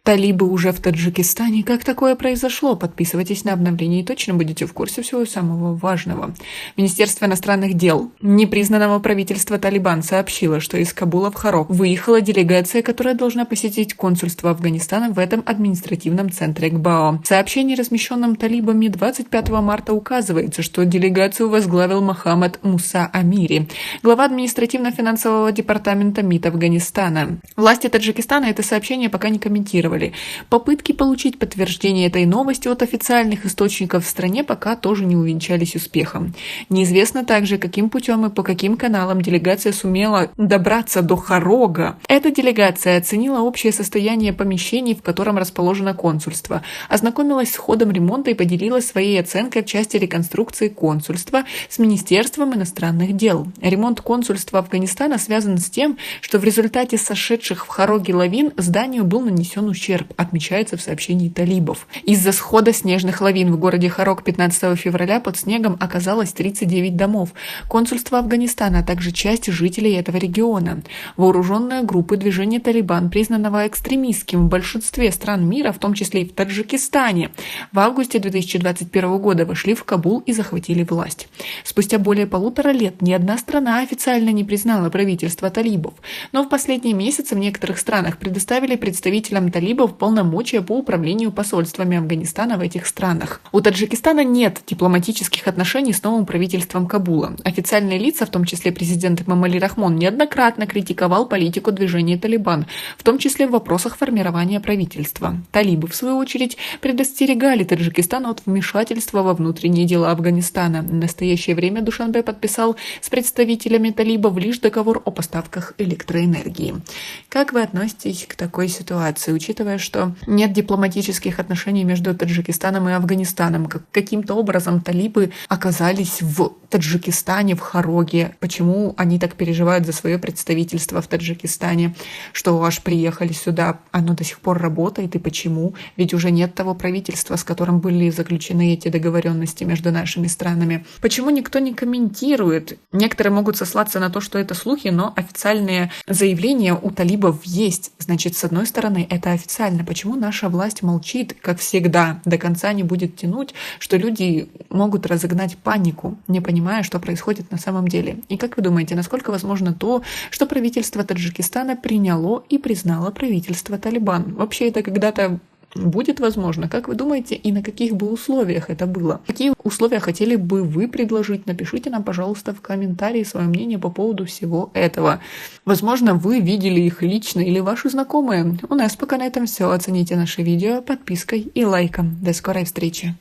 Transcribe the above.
Талибы уже в Таджикистане. Как такое произошло? Подписывайтесь на обновление и точно будете в курсе всего самого важного. Министерство иностранных дел непризнанного правительства Талибан сообщило, что из Кабула в Харок выехала делегация, которая должна посетить консульство Афганистана в этом административном центре ГБАО. В сообщении, размещенном талибами 25 марта, указывается, что делегацию возглавил Мохаммад Муса Амири, глава административно-финансового департамента МИД Афганистана. Власти Таджикистана это сообщение пока не комментировали. Попытки получить подтверждение этой новости от официальных источников в стране пока тоже не увенчались успехом. Неизвестно также, каким путем и по каким каналам делегация сумела добраться до Харога. Эта делегация оценила общее состояние помещений, в котором расположено консульство, ознакомилась с ходом ремонта и поделилась своей оценкой в части реконструкции консульства с Министерством иностранных дел. Ремонт консульства Афганистана связан с тем, что в результате сошедших в Хароге лавин зданию был нанесен ущерб, отмечается в сообщении талибов. Из-за схода снежных лавин в городе Харок 15 февраля под снегом оказалось 39 домов. Консульство Афганистана, а также часть жителей этого региона. Вооруженные группы движения Талибан, признанного экстремистским в большинстве стран мира, в том числе и в Таджикистане, в августе 2021 года вошли в Кабул и захватили власть. Спустя более 1,5 лет ни одна страна официально не признала правительство талибов, но в последние месяцы в некоторых странах предоставили представителям талибов полномочия по управлению посольствами Афганистана в этих странах. У Таджикистана нет дипломатических отношений с новым правительством Кабула. Официальные лица, в том числе президент Эмомали Рахмон, неоднократно критиковал политику движения Талибан, в том числе в вопросах формирования правительства. Талибы, в свою очередь, предостерегали Таджикистан от вмешательства во внутренние дела Афганистана. В настоящее время Душанбе подписал с представителями талибов лишь договор о поставках электроэнергии. Как вы относитесь к такой ситуации, учитывая, что нет дипломатических отношений между Таджикистаном и Афганистаном? Каким-то образом талибы оказались в Таджикистане, в Хароге. Почему они так переживают за свое представительство в Таджикистане, что аж приехали сюда, оно до сих пор работает, и почему? Ведь уже нет того правительства, с которым были заключены эти договоренности между нашими странами. Почему никто не комментирует? Некоторые могут сослаться на то, что это слухи, но официальные заявления у талибов есть. Значит, с одной стороны, это официально. Почему наша власть молчит, как всегда, до конца не будет тянуть, что люди могут разогнать панику, не понимая, что происходит на самом деле? И как вы думаете, насколько возможно то, что правительство Таджикистана приняло и признало правительство Талибан? Вообще это когда-то будет возможно? Как вы думаете, и на каких бы условиях это было? Какие условия хотели бы вы предложить? Напишите нам, пожалуйста, в комментарии свое мнение по поводу всего этого. Возможно, вы видели их лично или ваши знакомые. У нас пока на этом все. Оцените наше видео подпиской и лайком. До скорой встречи!